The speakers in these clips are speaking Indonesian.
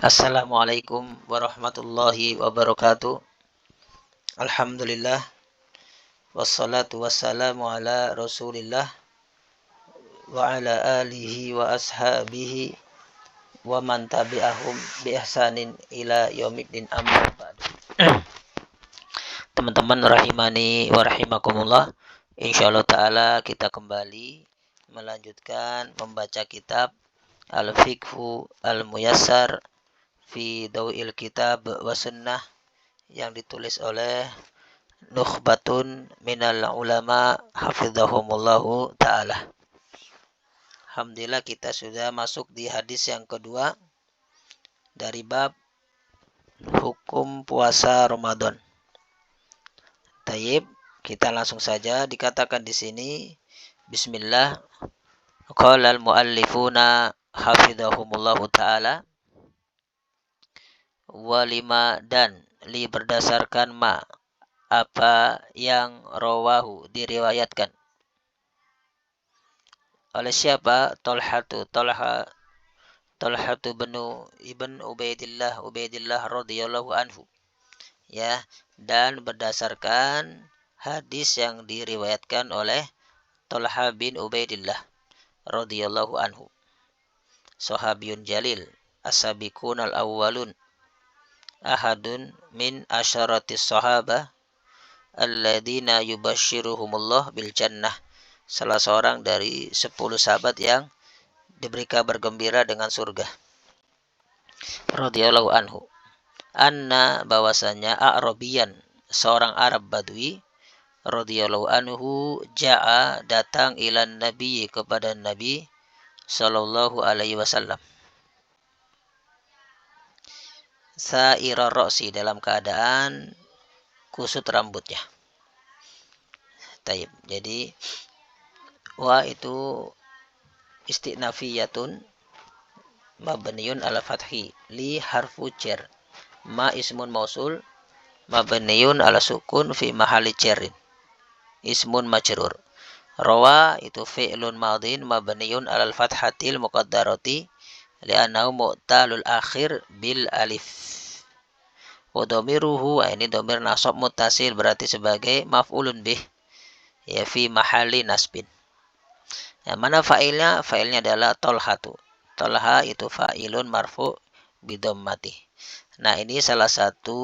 Assalamualaikum warahmatullahi wabarakatuh. Alhamdulillah wassalatu wassalamu ala Rasulillah wa ala alihi wa ashabihi wa man tabi'ahum bi ihsanin ila yaumiddin amma ba'du. Teman-teman rahimani wa rahimakumullah. Insyaallah taala kita kembali melanjutkan membaca kitab Al-Fiqhu Al-Muyassar fi Daw'il Kitab wa Sunnah yang ditulis oleh Nukhbatun minal ulama hafizahumullahu ta'ala. Alhamdulillah kita sudah masuk di hadis yang kedua dari bab hukum puasa Ramadan. Tayyib, kita langsung saja dikatakan di sini bismillah. Qala al-muallifuna hafizahumullahu ta'ala walima dan li berdasarkan ma apa yang rawahu diriwayatkan oleh siapa? Talhatu ibn Ubaidillah radhiyallahu anhu, ya, dan berdasarkan hadis yang diriwayatkan oleh Talha bin Ubaidillah radhiyallahu anhu, sahabiyun jalil, as-sabiqun al-awwalun, ahadun min asyaratis sahabah alladzina yubashshiruhumullah bil jannah, salah seorang dari 10 sahabat yang diberi kabar gembira dengan surga. Radhiyallahu anhu, anna bahwasanya A'rabiyan, seorang Arab Badui, radhiyallahu anhu, ja'a datang ilan nabi kepada Nabi sallallahu alaihi wasallam, sa'ira ra'si dalam keadaan kusut rambutnya. Taib. Jadi wa itu istinafiyatun mabniyun ala fathi li harfu jar, ma ismun mausul mabniyun ala sukun fi mahalli jarrin ismun majrur. Rawa itu fi'lun madin mabniyun ala fathatil muqaddarati li'annahu mu'talul akhir bil alif. Wa dhamiruhu, ini dhamir nasab muttasil berarti sebagai maf'ulun bih, ya, fi mahalli nasbin. Yang mana fa'ilnya? Fa'ilnya adalah tolhatu. Tolha itu fa'ilun marfu bidammati. Nah, ini salah satu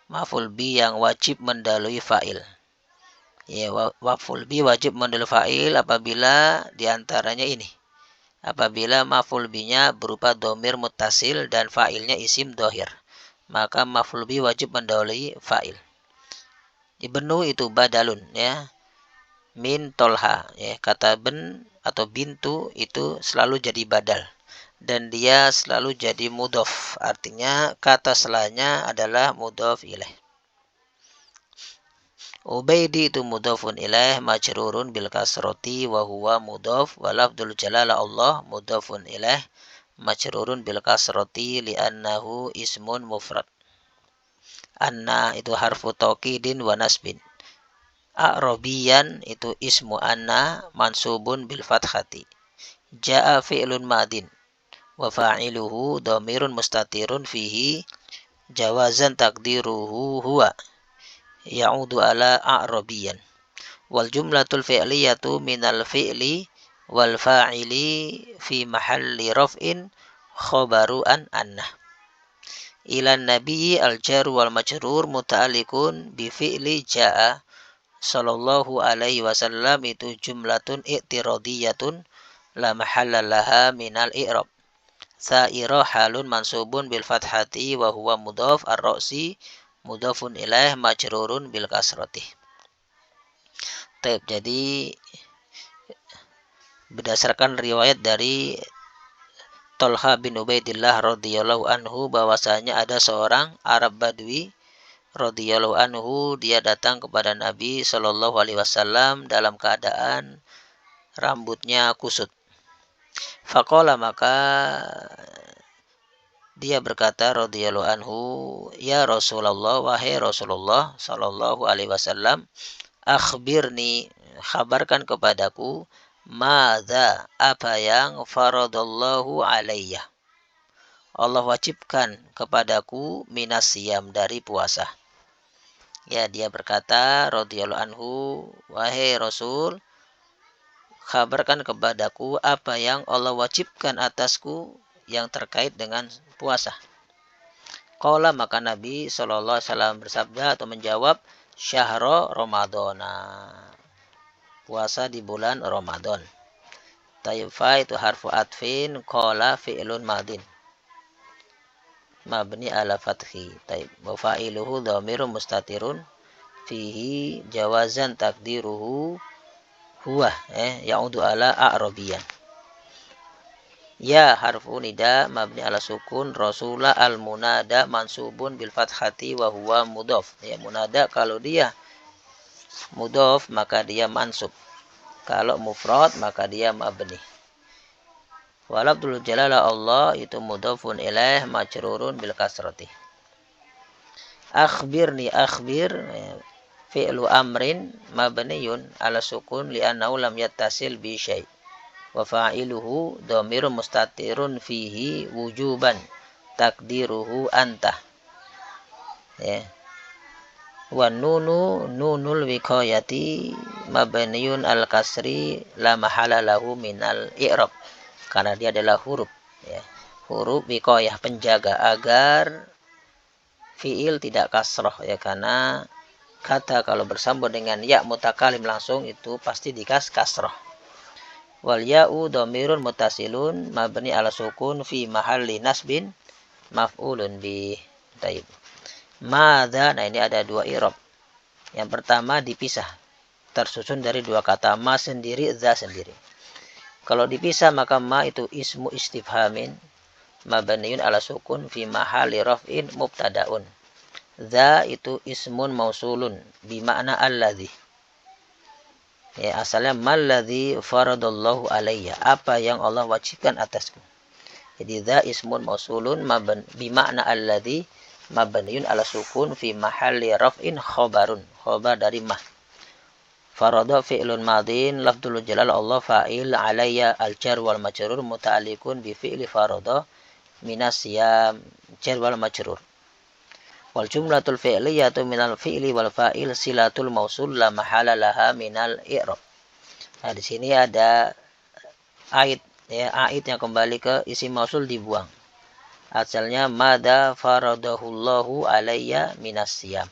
maf'ul bi yang wajib mendahului fa'il. Ya, maf'ul bi wajib mendahului fa'il apabila diantaranya ini. Apabila maf'ul binya berupa dhamir muttasil dan fa'ilnya isim dhahir, maka maf'ul bi wajib mendahului fa'il. Ibnu itu badalun, ya, min tolha, ya, kata ben atau bintu itu selalu jadi badal dan dia selalu jadi mudhof, artinya kata setelahnya adalah mudhof ilaih. Ubaidi itu mudhofun ilaih majrurun bil kasrati wa huwa mudhof wa lafdzul jalalah Allah mudhofun ilaih majrurun bil kasrati li'annahu ismun mufrad. Anna itu harfu taukidin wa nasbin. A'rabiyan itu ismu anna mansubun bil fathati. Ja'a fi'lun madin wa fa'iluhu dhamirun mustatirun fihi jawazan taqdiruhu huwa ya'udu ala a'rabiyan. Wal jumlatul fi'liyatu minal fi'li wal fa'ili fi mahalli raf'in khabaru an anna. Ilan nabiyyi al jar wal majrur muta'alliqun bi fi'li ja'a sallallahu alaihi wasallam itu jumlatun i'tiradiyatun la mahalla laha minal i'rab. Sa'ira halun mansubun bil fathati wa huwa mudhaf ar-ra'si mudhafun ilaih majrurun bil kasrati. Jadi berdasarkan riwayat dari Talha bin Ubaidillah radhiyallahu anhu bahwasanya ada seorang Arab Badui radhiyallahu anhu, dia datang kepada Nabi sallallahu alaihi wasallam dalam keadaan rambutnya kusut. Faqala, maka dia berkata radhiyallahu anhu, ya Rasulullah, wahai Rasulullah sallallahu alaihi wasallam, akhbirni, khabarkan kepadaku, madza, apa yang faradallahu alayya, Allah wajibkan kepadaku minas siyam dari puasa. Ya, dia berkata radhiyallahu anhu, wahai Rasul, kabarkan kepadaku apa yang Allah wajibkan atasku yang terkait dengan puasa. Qala, maka Nabi SAW bersabda atau menjawab, syahra Ramadana, puasa di bulan Ramadan. Tayyib, fa itu harfu atfin, qala fi'lun madin mabni ala fathi. Tayyib, wa fa'iluhu dhamirun mustatirun fihi jawazan takdiruhu huwa ya'udu ala a'rabiyan. Ya harfu nida mabni ala sukun, rasula al munada mansubun bil fathati wa huwa mudhaf. Ya, munada kalau dia mudhaf maka dia mansub, kalau mufrad maka dia mabni. Walabdul jalala Allah itu mudhafun ilaih majrurun bil kasrati. Akhbirni, akhbir fi'lu amrin mabniyun ala sukun li'annahu lam yattasil bi syai'. Wa fa'iluhu dhamirun mustatirun fihi wujuban takdiruhu anta. Ya. Wa nunul wiqayati mabniyun al kasri la mahala lahu minal i'rab, karena dia adalah huruf, ya, huruf wiqayah, penjaga agar fiil tidak kasroh, ya, karena kata kalau bersambung dengan ya mutakalim langsung itu pasti kasroh. Wal ya'u dhamirun mutasilun mabni ala sukun fi mahalli nasbin maf'ulun bi. Taib. Madza, nah ini ada dua i'rab. Yang pertama dipisah, tersusun dari dua kata, ma sendiri, za sendiri. Kalau dipisah maka ma itu ismu istifhamin mabniun ala sukun fi mahalli raf'in mubtadaun. Za itu ismun mausulun bi makna alladzi. Ya, asalnya malladzi faradallahu alayya, apa yang Allah wajibkan atasku. Jadi za ismun mausulun bi makna alladzi mabniun ala sukun fi mahalli raf'in khabarun, khabar dari ma. Farada fi'lun madin lafdul jalal Allah fa'il alayya al-jar wal majrur muta'alliqun bi fi'li farada minas siyam jar wal majrur. Wal jumlatul fi'liyatu minal fi'li wal fa'il silatul mausul la mahala laha minal i'rab. Nah, di sini ada ait, ya, ait yang kembali ke isim mausul dibuang. Asalnya madza faradahullahu alayya minas siyam.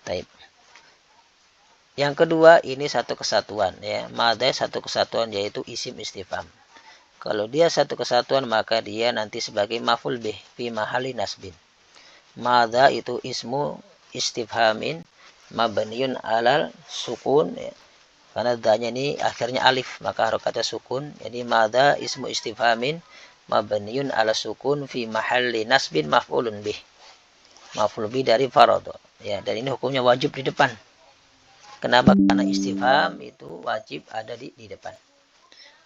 Taib. Yang kedua, ini satu kesatuan, ya. Madza satu kesatuan yaitu isim istifham. Kalau dia satu kesatuan maka dia nanti sebagai maf'ul bih fi mahalli nasbin. Madza itu ismu istifhamin mabniun alal sukun, ya. Karena danya ini akhirnya alif maka harokatnya sukun. Jadi madza ismu istifhamin mabniun ala sukun fi mahalli nasbin maf'ulun bih. Maf'ul bih dari farada. Ya, dan ini hukumnya wajib di depan. Kenapa? Karena istifham itu wajib ada di depan.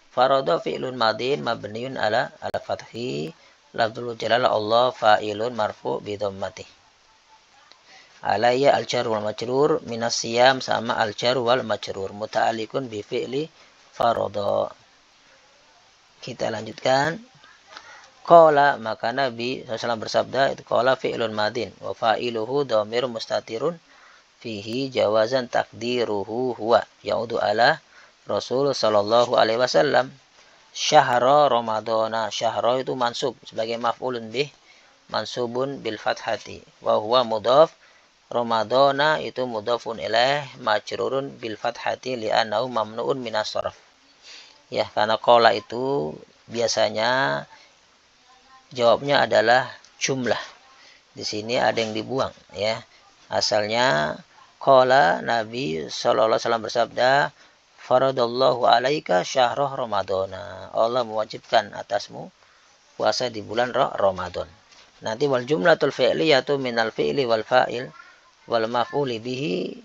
Farada fi'lun madin mabniun ala fathi lafdzul jalal Allah fa'ilun marfu bi dhammati. Alayya al-jar wal majrur minas siyam sama al-jar wal majrur muta'alliqun bi fi'li farada. Kita lanjutkan. Qala, maka Nabi SAW bersabda, itu qala fi'lun madin wa fa'iluhu dhamir mustatirun fihi jawazan takdiruhu huwa ya'udu ala Rasul sallallahu alaihi wasallam. Syahra Ramadana, syahra itu mansub sebagai maf'ulun bih mansubun bil fathati wa huwa mudhaf. Ramadana itu mudhafun ilaih majrurun bil fathati li'annahu mamnu'un minas sarf. Ya, karena qala itu biasanya jawabnya adalah jumlah. Di sini ada yang dibuang, ya. Asalnya qala, Nabi sallallahu alaihi wasallam bersabda, faradallahu alaika syahrah ramadana, Allah mewajibkan atasmu puasa di bulan Ramadan. Nanti wal jumlatul fi'liyatu minal fi'li wal fa'il wal maf'uli bihi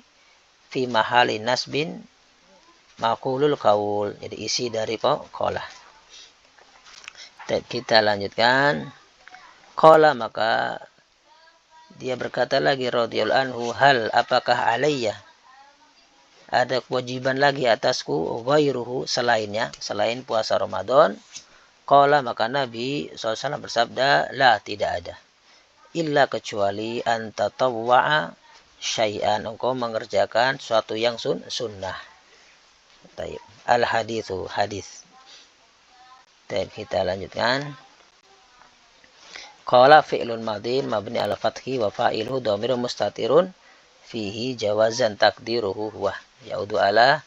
fi mahali nasbin maqulul qaul. Jadi isi dari qala. Kita lanjutkan. Qala, maka dia berkata lagi radhiyallahu anhu, hal apakah alayya, ada kewajiban lagi atasku, ghairuhu selainnya, selain puasa Ramadan. Qala maka Nabi SAW bersabda, la tidak ada. Illa kecuali antatawwa'a syai'an, engkau mengerjakan suatu yang sunnah. Taib. Al-hadithu, hadis. Taib, kita lanjutkan. Qala fi'lun madin mabni ala fathi wa fa'iluhu dhamirun mustatirun fihi jawazan takdiruhu huwa. Yaudu ala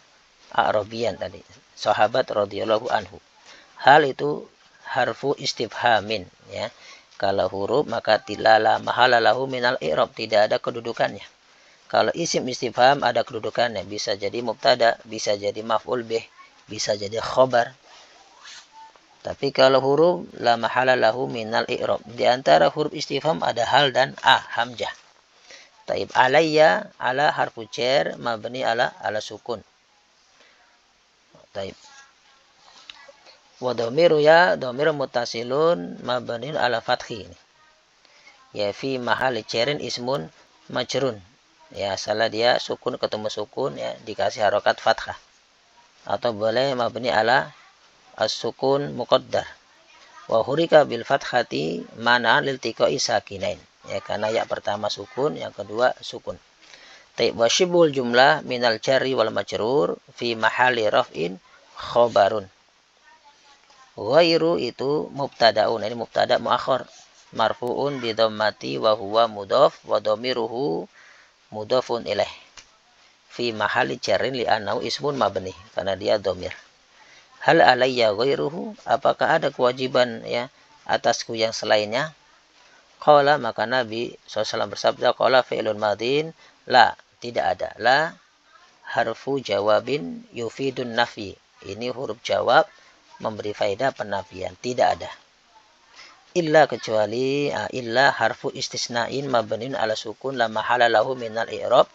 A'rabiyan tadi. Sahabat radhiyallahu anhu. Hal itu harfu istifhamin, ya. Kalau huruf maka tilala mahala lahu minal i'rab, tidak ada kedudukannya. Kalau isim istifham ada kedudukannya, bisa jadi mubtada, bisa jadi maf'ul bih, bisa jadi khobar. Tapi kalau huruf la mahala lahu minal i'rab, di antara huruf istifham ada hal dan hamzah. Taib. Alayya, ala harfu jar mabni ala sukun. Taib. Wa dhamiru ya dhamir muttasilun mabniun ala fathi. Ya fi mahali jarin ismun majrun. Ya salah dia sukun ketemu sukun, ya dikasih harokat fathah. Atau boleh mabni ala as-sukun muqaddar. Wa hurika bil fathati mana lil tiqai sakinain. Ya karena ya pertama sukun, yang kedua sukun. Taib. Wa shibul jumlah minal jarri wal majrur fi mahali raf'in khobarun. Ghairu itu mubtada'un, ini mubtada' muakhar marfu'un bi dhammati wa huwa mudhaf wa dhamiruhu mudhafun ilaih fi mahalli jarrin li annahu ismun mabni, karena dia dhamir. Hal alayya ghairuhu, apakah ada kewajiban ya atasku yang selainnya? Qala maka Nabi SAW bersabda, qala fi'lun madin la, tidak ada. La harfu jawabin yufidun nafi, ini huruf jawab memberi faedah penafian, tidak ada. Illa kecuali illa harfu istisna'in mabniun ala sukun la mahala lahu minal i'rab.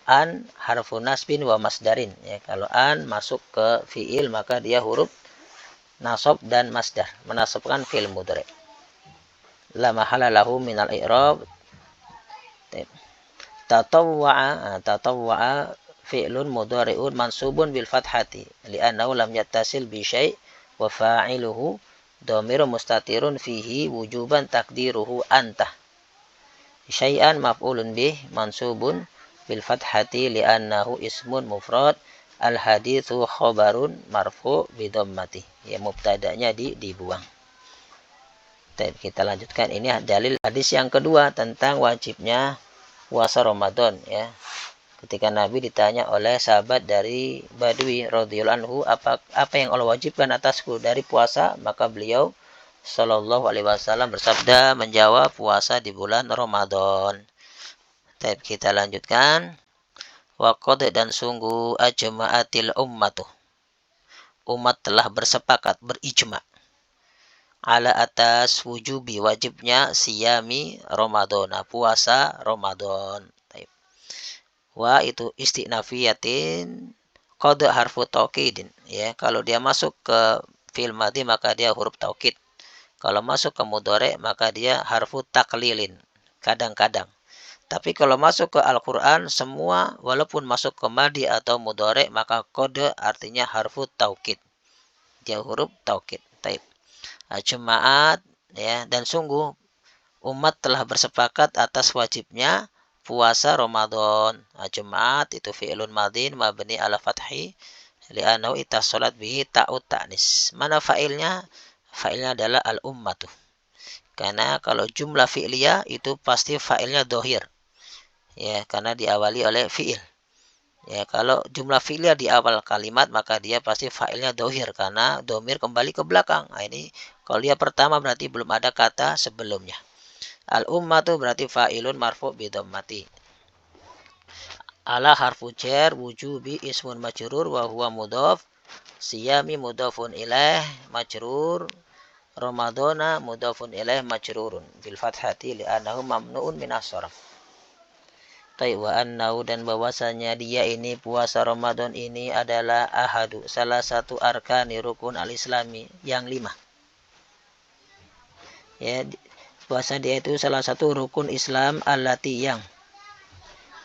An harfu nasbin wa masdarin, ya kalau an masuk ke fiil maka dia huruf nasab dan masdar, menasabkan fiil mudhari. La mahala lahu minal i'rab. Tatawwa'a fi'lun mudhari'un mansubun bil fathati li'annahu lam yattasil bi syai' wa fa'iluhu dhamirun mustatirun fihi wujuban takdiruhu anta. Syai'an maf'ulun bih mansubun bil fathati li'annahu ismun mufrad. Al hadithu khobarun marfu' bi dhammati, ya mubtada'nya dibuang. Kita lanjutkan, ini dalil hadis yang kedua tentang wajibnya puasa Ramadan, ya. Ketika Nabi ditanya oleh sahabat dari Badui radhiyallahu anhu, apa yang Allah wajibkan atasku dari puasa, maka beliau sallallahu alaihi wasallam bersabda, menjawab puasa di bulan Ramadan. Kita lanjutkan. Wa qad, dan sungguh ajma'atil ummatu, umat telah bersepakat, berijma, ala atas wujubi wajibnya siyami Ramadan, puasa Ramadan. Wa itu istinafiyatin qad harfu taukidin, ya kalau dia masuk ke fi'il madhi maka dia huruf taukid. Kalau masuk ke mudhari maka dia harfu taklilin, kadang-kadang. Tapi kalau masuk ke Al-Qur'an semua walaupun masuk ke madhi atau mudhari maka qad artinya harfu taukid, dia huruf taukid. Taib. Jemaat, ya, dan sungguh umat telah bersepakat atas wajibnya puasa Ramadan. Jemaat itu fi'lun madin mabni ala fathi li'annahu ittasalat bihi ta'ut ta'nis. Mana fa'ilnya? Fa'ilnya adalah al-ummatu. Karena kalau jumlah fi'liyah itu pasti fa'ilnya dohir, ya, karena diawali oleh fi'il. Ya, kalau jumlah fi'liyah di awal kalimat maka dia pasti fa'ilnya dohir karena domir kembali ke belakang. Nah, ini kalau dia pertama berarti belum ada kata sebelumnya. Al-ummatu berarti fa'ilun marfu' bi dhammati. Ala harfu jar wujubi ismun majrur wa huwa mudhaf. Siyami mudhafun ilaih majrur. Ramadana mudhafun ilaih majrurun bil fathati li'annahu mamnu'un minas sarf. Wa annahu, dan bahwasanya dia ini puasa Ramadan ini adalah ahadu, salah satu arkani rukun al-islami yang 5. Ya, puasa dia itu salah satu rukun Islam allati yang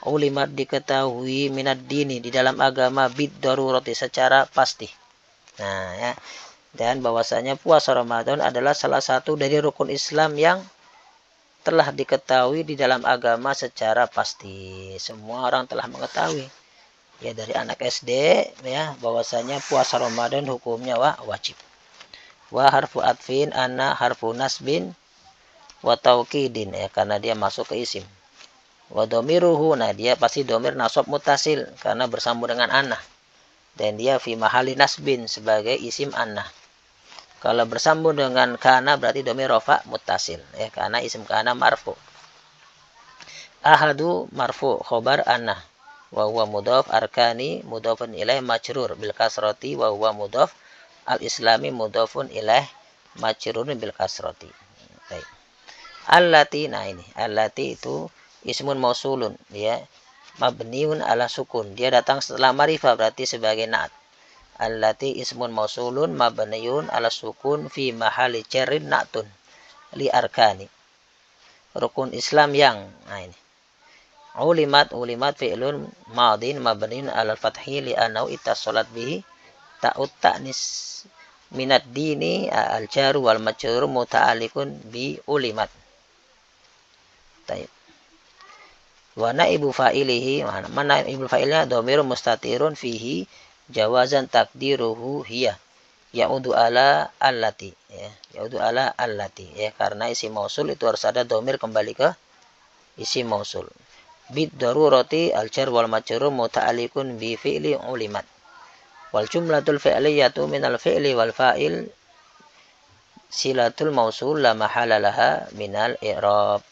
ulimat diketahui minad dini di dalam agama bid darurati secara pasti. Nah, ya, Dan bahwasanya puasa Ramadan adalah salah satu dari rukun Islam yang telah diketahui di dalam agama secara pasti. Semua orang telah mengetahui. Ya dari anak SD ya bahwasanya puasa Ramadan hukumnya wajib. Wa harfu atfin anna harfu nasbin wa taukidin ya karena dia masuk ke isim. Wa domiruhu nah dia pasti domir nasab mutasil karena bersambung dengan anna. Dan dia fi mahali nasbin sebagai isim anna. Kalau bersambung dengan kana berarti domir rofa mutasil ya karena isim kana marfu. Ahadu marfu khobar anna wa huwa mudhaf arkani mudhafun ilaih majrur bil kasrati wa huwa mudhaf al islami mudhafun ilaih majrurun bil kasrati. Baik. Allati nah ini allati itu ismun mausulun ya mabniun ala sukun dia datang setelah ma'rifah berarti sebagai na'at. Allati ismun mausulun mabniyun ala sukun fi mahali jarrin na'tun li arkani rukun Islam yang nah ini ulimat fi'lun madin mabniyun ala fathi li anau ittasalat bihi ta'ut ta'nis minad dini al jaru wal majrur muta'alliqun bi ulimat. Taib. Wa naibu fa'ilihi mana naibu fa'ilnya dhamirun mustatirun fihi jawazan takdiruhu hiya ya'udu ala allati ya ya'udu ala allati ya karena isim mausul itu harus ada dhamir kembali ke isim mausul bid darurati al jar wal majrur muta'alliqun bi fi'li ulimat wal jumlatul fi'liyatu min al fi'li wal fa'il silatul mausul la mahala laha minal i'rab.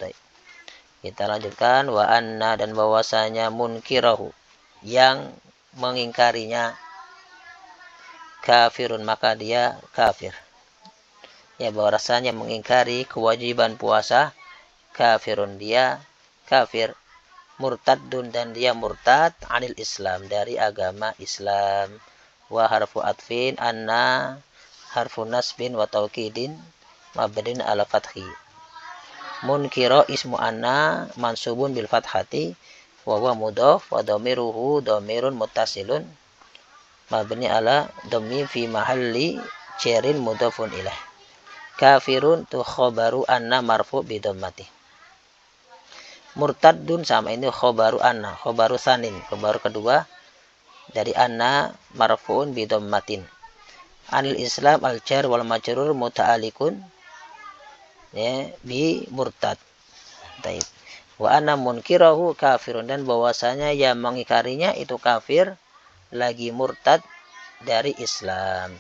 Kita lanjutkan wa anna dan bahwasanya munkirahu yang mengingkarinya kafirun maka dia kafir. Ya bahwasanya mengingkari kewajiban puasa kafirun dia kafir. Murtadun dan dia murtad anil Islam dari agama Islam. Wa harfu atfin anna harfu nasbin wa taukidin mabdin ala fathi. Munkiro ismu anna mansubun bil fathati wa huwa mudhaf wa dhamiruhu dhamirun muttasilun mabni ala dhammi fi mahalli jarin mudhafun ilaih. Kafirun tu khobaru anna marfu bi dhammati. Murtadun sama ini khobaru anna, khobaru sanin, khobaru kedua dari anna marfuun bi dhammatin. Anil Islam al jar wal majrur muta'alliqun ya bi murtad. Taib. Wa anna munkirahu kafirun dan bahwasanya yang mengingkarinya itu kafir lagi murtad dari Islam.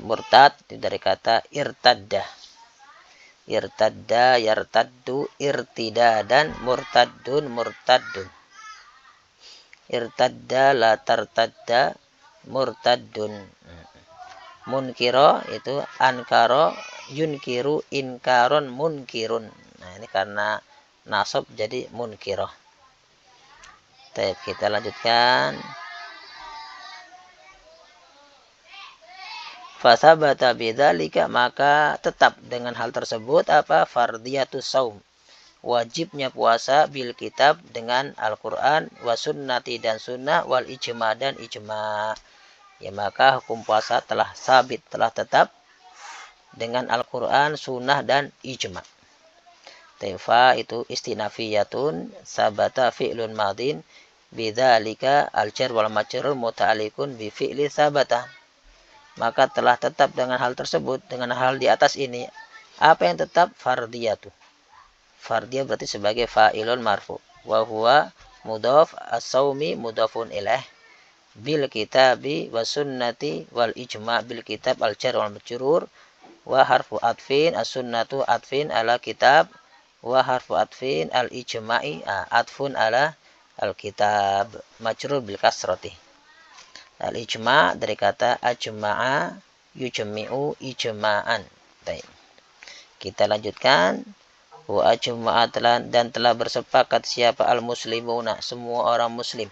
Murtad dari kata irtaddah. Irtadda, yartaddu, irtidadan, murtaddun, murtaddun. Irtadda, la tartadda, murtaddun. Munkiro itu ankaro, yunkiru, inkaron, munkirun. Nah ini karena nasab jadi munkiro. Kita lanjutkan. Fasabata bidzalika maka tetap dengan hal tersebut apa fardiyatus saum wajibnya puasa bil kitab dengan Al-Qur'an wa sunnati dan sunnah wal ijma dan ijma. Ya maka hukum puasa telah sabit telah tetap dengan Al-Qur'an, sunnah dan ijma. Fa itu istinafiyatun sabata fi'lun madin bidzalika al-jar wal majrur muta'alliqun bi fi'li sabata. Maka telah tetap dengan hal tersebut dengan hal di atas ini apa yang tetap fardiyatu. Fardiyah berarti sebagai fa'ilun marfu wa huwa mudhaf as-saumi mudhafun ilaih bil kitabi wa sunnati wal ijma bil kitab al-jar wal majrur wa harfu atfin as-sunnatu atfin ala kitab wa harfu atfin al-ijma'i atfun ala al-kitab majrur bil kasrati. Al-ijma' dari kata ajma'a yujmi'u ijma'an. Baik. Kita lanjutkan. Wa ajma'a dan telah bersepakat siapa al-muslimuna semua orang muslim.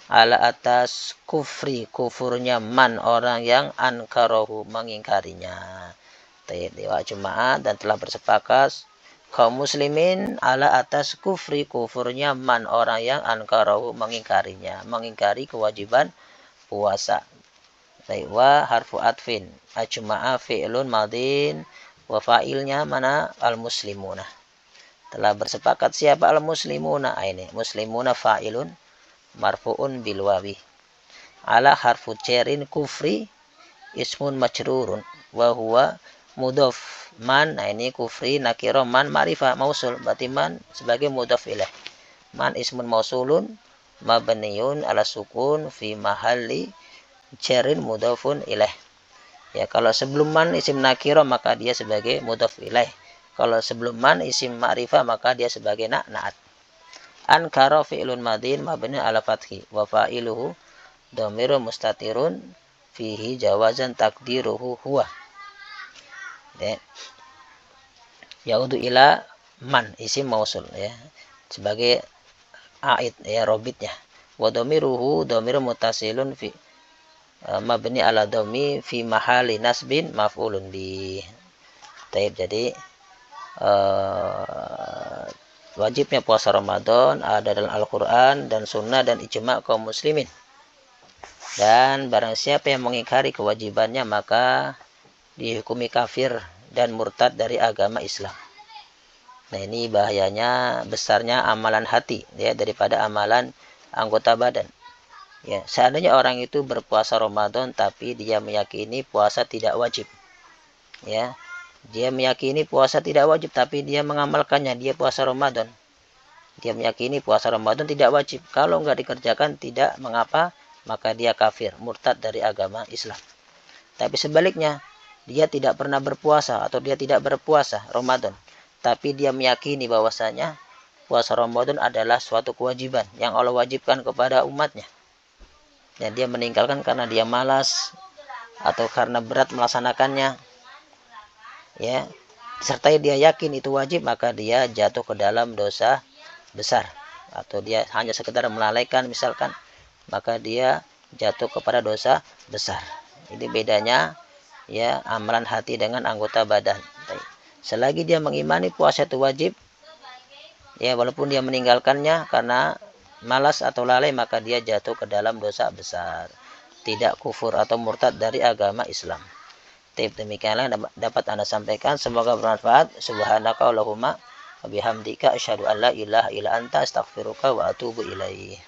Ala atas kufri kufurnya man orang yang ankarahu mengingkarinya. Baik. Wa ajma'a dan telah bersepakat kaum muslimin ala atas kufri kufurnya man orang yang ankarahu mengingkarinya mengingkari kewajiban puasa. Wa harfu atfin ajma'a fi'lun madin wa fa'ilnya mana? Al-muslimuna. Telah bersepakat siapa? Al-muslimuna. Ini muslimuna fa'ilun marfu'un bil wawi. Ala harfu cerin kufri ismun majrurun wa huwa mudhaf. Man, nah ini kufri nakiro, man ma'rifah mausul, berarti man sebagai mudhaf ilaih. Man ismun mausulun mabniyun ala sukun fi mahalli cerin mudhafun ilaih. Ya, kalau sebelum man isim nakiro maka dia sebagai mudhaf ilaih. Kalau sebelum man isim ma'rifah maka dia sebagai na'at. Ankara fi'lun madin mabni ala fathi wa fa'iluhu dhamiru mustatirun fihi jawazan takdiruhu huwa. Ya. Yaudu ila man isim mausul ya sebagai aid ya robitnya. Wa dhamiruhu dhamiru mutasilun fi mabni ala dhammi fi mahali nasbin maf'ulun bi. Taib, jadi wajibnya puasa Ramadan ada dalam Al-Quran dan Sunnah dan ijma' kaum muslimin. Dan barang siapa yang mengingkari kewajibannya maka dihukumi kafir dan murtad dari agama Islam. Nah, ini bahayanya besarnya amalan hati ya daripada amalan anggota badan. Ya, seandainya orang itu berpuasa Ramadan tapi dia meyakini puasa tidak wajib. Ya. Dia meyakini puasa tidak wajib tapi dia mengamalkannya, dia puasa Ramadan. Dia meyakini puasa Ramadan tidak wajib. Kalau enggak dikerjakan tidak mengapa, maka dia kafir, murtad dari agama Islam. Tapi sebaliknya, dia tidak pernah berpuasa atau dia tidak berpuasa Ramadan, tapi dia meyakini bahwasanya puasa Ramadan adalah suatu kewajiban yang Allah wajibkan kepada umatnya. Dan dia meninggalkan karena dia malas atau karena berat melaksanakannya. Ya, serta dia yakin itu wajib, maka dia jatuh ke dalam dosa besar. Atau dia hanya sekedar melalaikan misalkan, maka dia jatuh kepada dosa besar. Ini bedanya ya amalan hati dengan anggota badan. Selagi dia mengimani puasa itu wajib, ya walaupun dia meninggalkannya karena malas atau lalai, maka dia jatuh ke dalam dosa besar, tidak kufur atau murtad dari agama Islam. Demikianlah yang dapat Anda sampaikan, semoga bermanfaat. Subhanaka Allahumma wa bihamdika asyhadu an la ilaha illa anta astaghfiruka wa atubu ilaih.